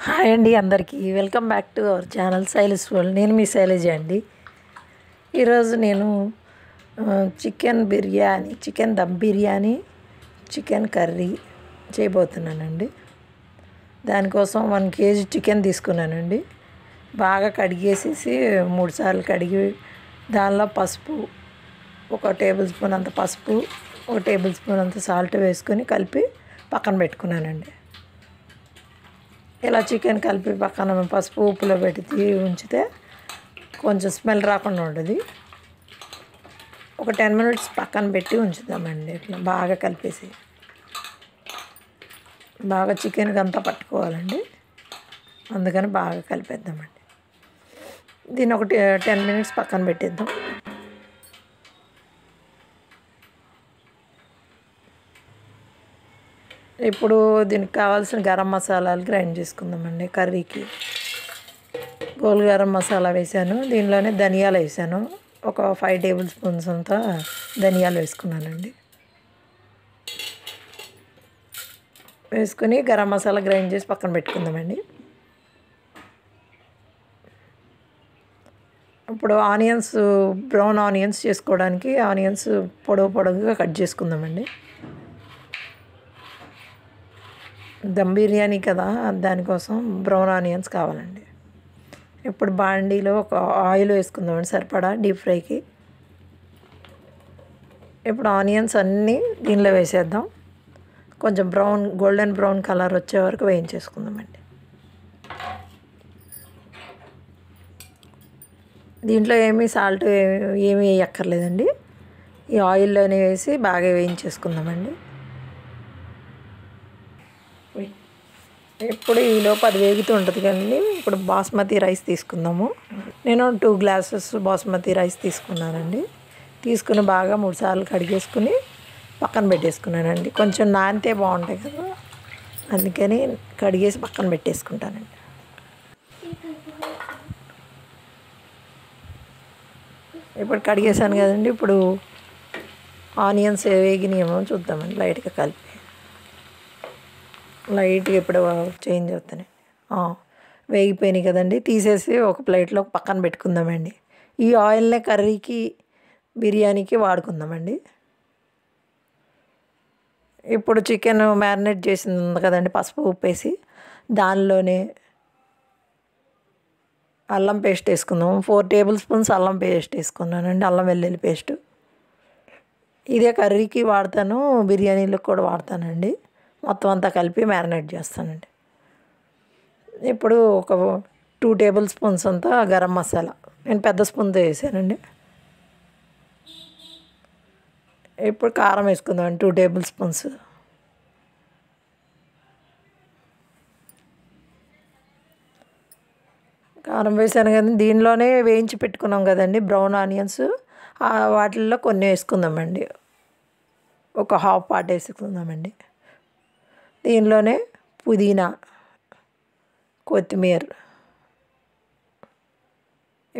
Hi అండి అందరికీ welcome back to our channel Shailaj world. నేను మీ శైలజ అండి. ఈరోజు నేను chicken dum biryani, chicken curry చేయబోతున్నానండి. దానికోసం 1 kg చికెన్ తీసుకున్నానండి. బాగా కడిగేసేసి 3 సార్లు కడిగి దానిలో పసుపు, 1 టేబుల్ స్పూన్ అంత పసుపు, 1 టేబుల్ స్పూన్ అంత సాల్ట్ వేసుకొని కలిపి పక్కన పెట్టుకున్నానండి. ఇలా చికెన్ కలిపి పక్కన పసుపు ఉప్పులో పెట్టి ఉంచితే కొంచెం స్మెల్ రాకుండా ఉంటుంది. ఒక 10 minutes పక్కన పెట్టి ఉంచుదామండి. ఇట్లా బాగా కలిపేసి బాగా చికెన్కి అంతా పట్టుకోవాలండి. అందుకని బాగా కలిపేద్దామండి. దీన్ని ఒక 10 minutes పక్కన పెట్టేద్దాం. ఇప్పుడు దీనికి కావాల్సిన గరం మసాలాలు గ్రైండ్ చేసుకుందామండి. కర్రీకి గోల్ గరం మసాలా వేసాను. దీనిలోనే ధనియాలు వేసాను. ఒక 5 టేబుల్ స్పూన్స్ అంతా ధనియాలు వేసుకున్నానండి. వేసుకుని గరం మసాలా గ్రైండ్ చేసి పక్కన పెట్టుకుందామండి. ఇప్పుడు బ్రౌన్ ఆనియన్స్ చేసుకోవడానికి ఆనియన్స్ పొడవుగా కట్ చేసుకుందామండి. దమ్ బిర్యానీ కదా, దానికోసం బ్రౌన్ ఆనియన్స్ కావాలండి. ఇప్పుడు బాండీలో ఒక ఆయిల్ వేసుకుందామండి సరిపడా డీప్ ఫ్రైకి. ఇప్పుడు ఆనియన్స్ అన్నీ దీనిలో వేసేద్దాం. కొంచెం గోల్డెన్ బ్రౌన్ కలర్ వచ్చే వరకు వేయించేసుకుందామండి. దీంట్లో సాల్ట్ ఏమీ వేయక్కర్లేదండి. ఈ ఆయిల్లోనే వేసి బాగా వేయించేసుకుందామండి. ఇప్పుడు ఈలోపు అది వేగుతూ ఉంటుంది కదండి. ఇప్పుడు బాస్మతి రైస్ తీసుకుందాము. నేను 2 glasses బాస్మతి రైస్ తీసుకున్నానండి. తీసుకుని బాగా 3 సార్లు కడిగేసుకుని పక్కన పెట్టేసుకున్నానండి. కొంచెం నానితే బాగుంటాయి కదా, అందుకని కడిగేసి పక్కన పెట్టేసుకుంటానండి. ఇప్పుడు కడిగేసాను కదండి. ఇప్పుడు ఆనియన్స్ వేగినాయేమో చూద్దామండి. లైట్గా ఇప్పుడు చేంజ్ అవుతాయి. వేగిపోయినాయి కదండి. తీసేసి ఒక ప్లేట్లో పక్కన పెట్టుకుందామండి. ఈ ఆయిల్నే కర్రీకి బిర్యానీకి వాడుకుందామండి. ఇప్పుడు చికెన్ మ్యారినేట్ చేసింది ఉంది కదండి, పసుపు ఉప్పు వేసి దానిలోనే అల్లం పేస్ట్ వేసుకుందాం. 4 టేబుల్ స్పూన్స్ అల్లం పేస్ట్ వేసుకున్నానండి. అల్లం వెల్లుల్లి పేస్ట్. ఇదే కర్రీకి వాడతాను, బిర్యానీలకు కూడా వాడతానండి. మొత్తం అంతా కలిపి మ్యారినేట్ చేస్తానండి. ఇప్పుడు ఒక 2 టేబుల్ స్పూన్స్ అంతా గరం మసాలా, నేను పెద్ద స్పూన్తో వేసానండి. ఇప్పుడు కారం వేసుకుందామండి 2 టేబుల్ స్పూన్స్. కారం వేసాను కదండి. దీనిలోనే వేయించి పెట్టుకున్నాం కదండి బ్రౌన్ ఆనియన్స్, వాటిల్లో కొన్ని వేసుకుందామండి. ఒక హాఫ్ పార్ట్ వేసుకుందామండి. దీనిలోనే పుదీనా, కొత్తిమీర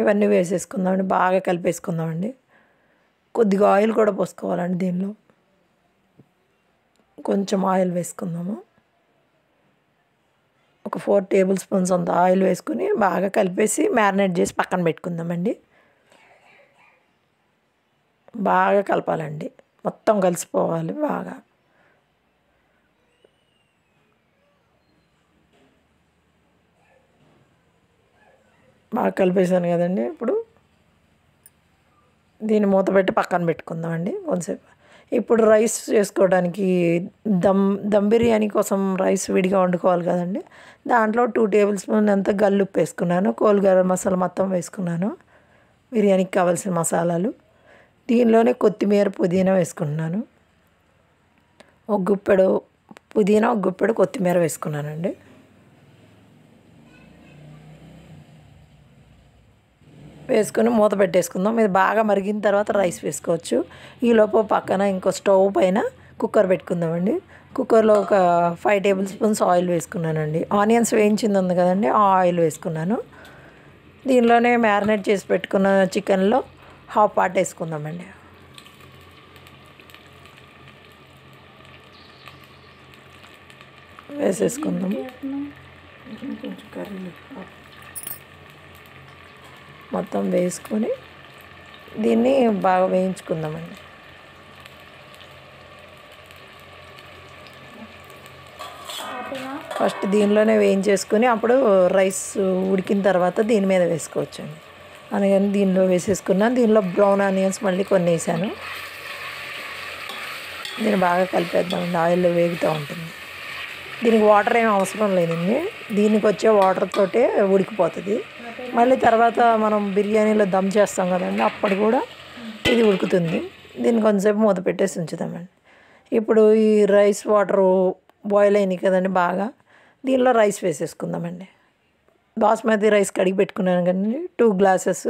ఇవన్నీ వేసేసుకుందామండి. బాగా కలిపేసుకుందామండి. కొద్దిగా ఆయిల్ కూడా పోసుకోవాలండి. దీనిలో కొంచెం ఆయిల్ వేసుకుందాము. ఒక 4 టేబుల్ స్పూన్స్ అంత ఆయిల్ వేసుకుని బాగా కలిపేసి మ్యారినేట్ చేసి పక్కన పెట్టుకుందామండి. బాగా కలపాలండి. మొత్తం కలిసిపోవాలి బాగా. బాగా కలిపేసాను కదండి. ఇప్పుడు దీన్ని మూత పెట్టి పక్కన పెట్టుకుందామండి కొంతసేపు. ఇప్పుడు రైస్ చేసుకోవడానికి దమ్ బిర్యానీ కోసం రైస్ విడిగా వండుకోవాలి కదండి. దాంట్లో 2 టేబుల్ స్పూన్ అంత గల్లుప్పు వేసుకున్నాను. గరం మసాలా మొత్తం వేసుకున్నాను. బిర్యానీకి కావాల్సిన మసాలాలు. దీనిలోనే కొత్తిమీర, పుదీనా వేసుకుంటున్నాను. ఒక గుప్పెడు పుదీనా, ఒక గుప్పెడు కొత్తిమీర వేసుకున్నానండి. వేసుకొని మూత పెట్టేసుకుందాం. ఇది బాగా మరిగిన తర్వాత రైస్ వేసుకోవచ్చు. ఈలోపు పక్కన ఇంకో స్టవ్ పైన కుక్కర్ పెట్టుకుందామండి. కుక్కర్లో ఒక 5 టేబుల్ స్పూన్స్ ఆయిల్ వేసుకున్నానండి. ఆనియన్స్ వేయించింది ఉంది కదండి, ఆ ఆయిల్ వేసుకున్నాను. దీనిలోనే మ్యారినేట్ చేసి పెట్టుకున్న చికెన్లో హాఫ్ పార్ట్ వేసుకుందామండి. వేసేసుకుందాము. కొంచెం కర్రీ మొత్తం వేసుకొని దీన్ని బాగా వేయించుకుందామండి. ఫస్ట్ దీనిలోనే వేయించేసుకొని అప్పుడు రైస్ ఉడికిన తర్వాత దీని మీద వేసుకోవచ్చండి. అందుకని దీనిలో వేసేసుకున్నాను. దీనిలో బ్రౌన్ ఆనియన్స్ మళ్ళీ కొన్ని వేసాను. దీన్ని బాగా కలిపేద్దామండి. ఆయిల్లో వేగుతూ ఉంటుంది. దీనికి వాటర్ ఏం అవసరం లేదండి. దీనికి వచ్చే వాటర్ తోటే ఉడికిపోతుంది. మళ్ళీ తర్వాత మనం బిర్యానీలో దమ్ చేస్తాం కదండి, అప్పుడు కూడా ఇది ఉడుకుతుంది. దీన్ని కొంచెంసేపు మూత పెట్టేసి ఉంచుదామండి. ఇప్పుడు ఈ రైస్ వాటరు బాయిల్ అయినాయి కదండి బాగా, దీనిలో రైస్ వేసేసుకుందామండి. బాస్మతి రైస్ కడిగి పెట్టుకున్నాను కదండి 2 గ్లాసెస్,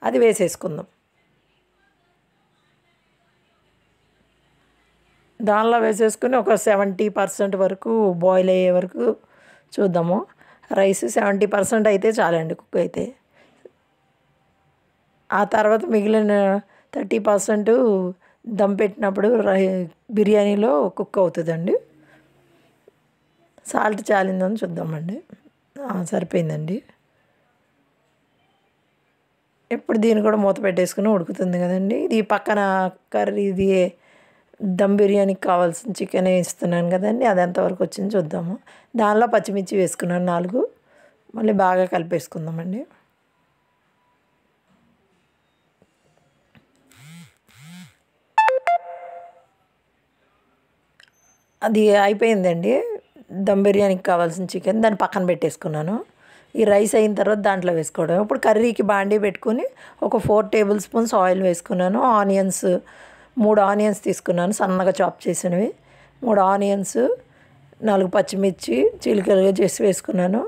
అది వేసేసుకుందాం. దానిలో వేసేసుకుని ఒక 70% వరకు బాయిల్ అయ్యే వరకు చూద్దాము. రైస్ 70% అయితే చాలండి కుక్ అయితే. ఆ తర్వాత మిగిలిన 30% దమ్ పెట్టినప్పుడు బిర్యానీలో కుక్ అవుతుందండి. సాల్ట్ చాలిందని చూద్దామండి. సరిపోయిందండి. ఇప్పుడు దీన్ని కూడా మూత పెట్టేసుకుని ఉడుకుతుంది కదండి. ఇది పక్కన కర్రీ, ఇది దమ్ బిర్యానీకి కావాల్సిన చికెన్ ఇస్తున్నాను కదండి, అది ఎంతవరకు వచ్చింది చూద్దాము. దానిలో పచ్చిమిర్చి వేసుకున్నాను 4, మళ్ళీ బాగా కలిపేసుకుందామండి. అది అయిపోయిందండి. దమ్ బిర్యానీకి కావాల్సిన చికెన్ దాన్ని పక్కన పెట్టేసుకున్నాను. ఈ రైస్ అయిన తర్వాత దాంట్లో వేసుకోవడం. ఇప్పుడు కర్రీకి బాండీ పెట్టుకుని ఒక 4 టేబుల్ స్పూన్స్ ఆయిల్ వేసుకున్నాను. 3 ఆనియన్స్ తీసుకున్నాను, సన్నగా చాప్ చేసినవి. 3 ఆనియన్స్, 4 పచ్చిమిర్చి చీలికలుగా చేసి వేసుకున్నాను.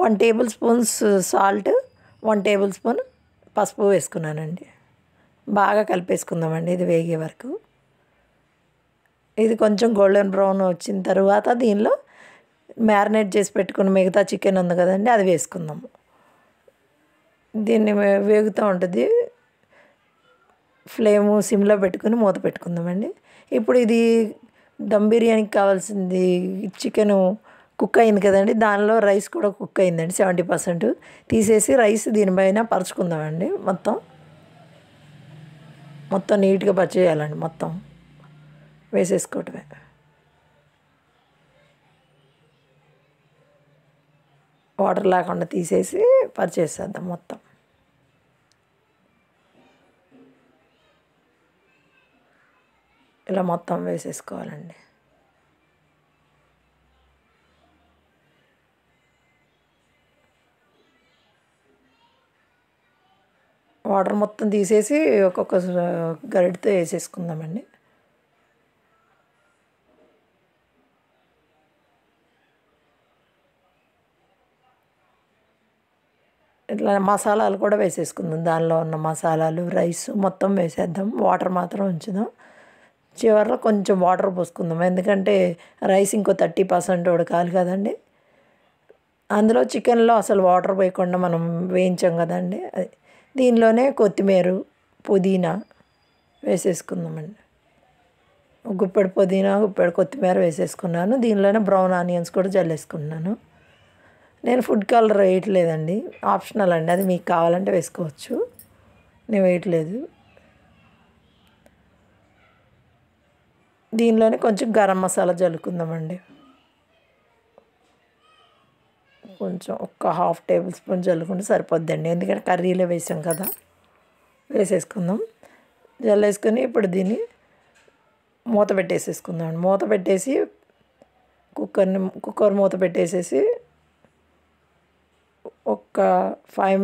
1 table spoons salt, 1 table spoon పసుపు వేసుకున్నానండి. బాగా కలిపేసుకుందామండి ఇది వేగే వరకు. ఇది కొంచెం గోల్డెన్ బ్రౌన్ వచ్చిన తర్వాత దీనిలో మ్యారినేట్ చేసి పెట్టుకున్న మిగతా చికెన్ ఉంది కదండి, అది వేసుకుందాము. దీన్ని వేగుతూ ఉంటుంది. ఫ్లేము సిమ్లో పెట్టుకుని మూత పెట్టుకుందామండి. ఇప్పుడు ఇది దమ్ బిర్యానీకి కావాల్సింది చికెను కుక్ అయింది కదండి, దానిలో రైస్ కూడా కుక్ అయిందండి 70%. తీసేసి రైస్ దీనిపైన పరుచుకుందామండి. మొత్తం నీట్గా పచ్చేయాలండి. మొత్తం వేసేసుకోవటమే. వాటర్ లేకుండా తీసేసి పరిచేసేద్దాం మొత్తం. ఇలా మొత్తం వేసేసుకోవాలండి. వాటర్ మొత్తం తీసేసి ఒక్కొక్క గరిటెతో వేసేసుకుందామండి. ఇట్లా మసాలాలు కూడా వేసేసుకుందాం. దానిలో ఉన్న మసాలాలు, రైస్ మొత్తం వేసేద్దాం. వాటర్ మాత్రం ఉంచుదాం. చివరిలో కొంచెం వాటర్ పోసుకుందాం, ఎందుకంటే రైస్ ఇంకో 30% ఉడకాలి కదండి. అందులో చికెన్లో అసలు వాటర్ పోయకుండా మనం వేయించాం కదండి. దీనిలోనే కొత్తిమీర, పుదీనా వేసేసుకుందామండి. గుప్పెడు పుదీనా, గుప్పెడు కొత్తిమీర వేసేసుకున్నాను. దీనిలోనే బ్రౌన్ ఆనియన్స్ కూడా జల్లేసుకున్నాను. నేను ఫుడ్ కలర్ వేయట్లేదండి, ఆప్షనల్ అండి, అది మీకు కావాలంటే వేసుకోవచ్చు. నేను వేయట్లేదు. దీనిలోనే కొంచెం గరం మసాలా జల్లుకుందామండి. కొంచెం ఒక 1/2 టేబుల్ స్పూన్ జల్లుకుంటే సరిపోద్దండి, ఎందుకంటే కర్రీలో వేసాం కదా. వేసేసుకుందాం. జల్లేసుకొని ఇప్పుడు దీన్ని మూత పెట్టేసేసుకుందాం. మూత పెట్టేసి కుక్కర్ మూత పెట్టేసేసి ఒక 5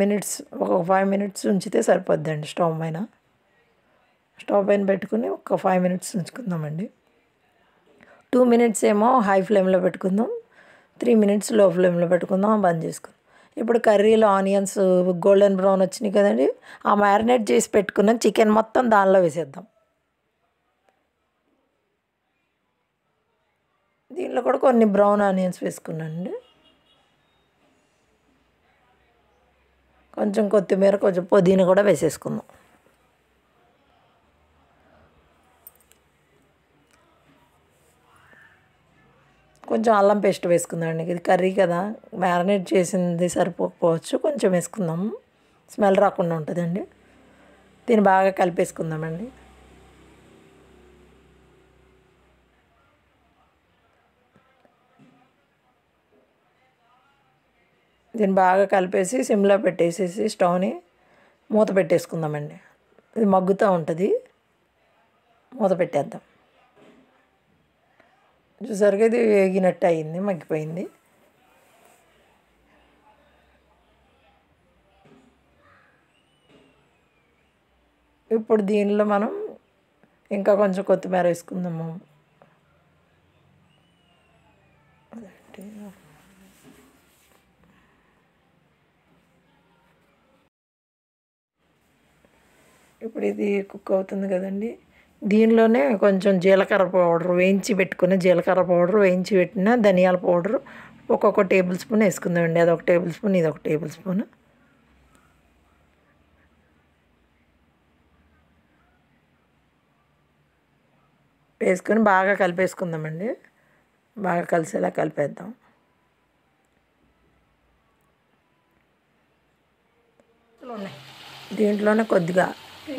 మినిట్స్ ఉంచితే సరిపోద్దండి. స్టవ్ పైన పెట్టుకుని ఒక 5 మినిట్స్ ఉంచుకుందామండి. 2 మినిట్స్ ఏమో హై ఫ్లేమ్లో పెట్టుకుందాం, 3 మినిట్స్ లో ఫ్లేమ్లో పెట్టుకుందాం, బంద్ చేసుకుందాం. ఇప్పుడు కర్రీలో ఆనియన్స్ గోల్డెన్ బ్రౌన్ వచ్చినాయి కదండి, ఆ మ్యారినేట్ చేసి పెట్టుకున్న చికెన్ మొత్తం దానిలో వేసేద్దాం. దీనిలో కూడా కొన్ని బ్రౌన్ ఆనియన్స్ వేసుకున్నానండి. కొంచెం కొత్తిమీర, కొంచెం పుదీనా కూడా వేసేసుకుందాం. కొంచెం అల్లం పేస్ట్ వేసుకుందామండి. ఇది కర్రీ కదా, మ్యారినేట్ చేసింది సరిపోకపోవచ్చు, కొంచెం వేసుకుందాం, స్మెల్ రాకుండా ఉంటుందండి. దీన్ని బాగా కలిపేసుకుందామండి. దీన్ని బాగా కలిపేసి సిమ్లో పెట్టేసేసి స్టవ్ని మూత పెట్టేసుకుందామండి. ఇది మగ్గుతూ ఉంటుంది, మూత పెట్టేద్దాం. చూసారుగా ఇది వేగినట్టు అయింది, మగ్గిపోయింది. ఇప్పుడు దీనిలో మనం ఇంకా కొంచెం కొత్తిమీర వేసుకుందాము. ఇప్పుడు ఇది కుక్ అవుతుంది కదండి, దీనిలోనే కొంచెం జీలకర్ర పౌడర్ వేయించి పెట్టుకున్న జీలకర్ర పౌడర్, వేయించి పెట్టిన ధనియాల పౌడర్ ఒక్కొక్క టేబుల్ స్పూన్ వేసుకుందామండి. అదొక టేబుల్ స్పూన్, ఇది ఒక టేబుల్ స్పూన్. వేసుకొని బాగా కలిపేసుకుందామండి. బాగా కలిసేలా కలిపేద్దాం. దీంట్లోనే కొద్దిగా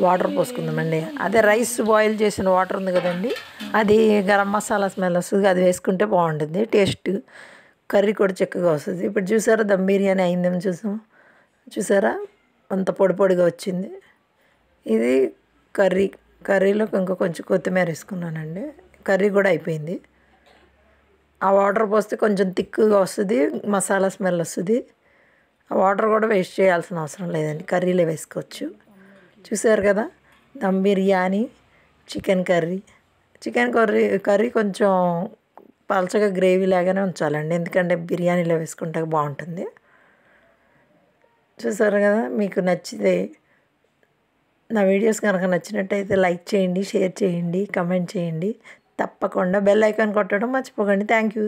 వాటర్ పోసుకుందామండి. అదే రైస్ బాయిల్ చేసిన వాటర్ ఉంది కదండి, అది గరం మసాలా స్మెల్ వస్తుంది, అది వేసుకుంటే బాగుంటుంది, టేస్ట్ కర్రీ కూడా చక్కగా వస్తుంది. ఇప్పుడు చూసారా దమ్ బిర్యానీ అయిందేమో చూసారా, అంత పొడి పొడిగా వచ్చింది. ఇది కర్రీలో ఇంకా కొంచెం కొత్తిమీర వేసుకున్నానండి. కర్రీ కూడా అయిపోయింది. ఆ వాటర్ పోస్తే కొంచెం థిక్గా వస్తుంది, మసాలా స్మెల్ వస్తుంది. ఆ వాటర్ కూడా వేస్ట్ చేయాల్సిన అవసరం లేదండి, కర్రీలో వేసుకోవచ్చు. చూసారు కదా, దమ్ బిర్యానీ, చికెన్ కర్రీ కొంచెం పలచగా గ్రేవీ లాగానే ఉంచాలండి, ఎందుకంటే బిర్యానీలో వేసుకుంటే బాగుంటుంది. చూసారు కదా, మీకు నచ్చితే నా వీడియోస్ కనుక నచ్చినట్టయితే లైక్ చేయండి, షేర్ చేయండి, కమెంట్ చేయండి. తప్పకుండా బెల్ ఐకాన్ కొట్టడం మర్చిపోకండి. Thank you.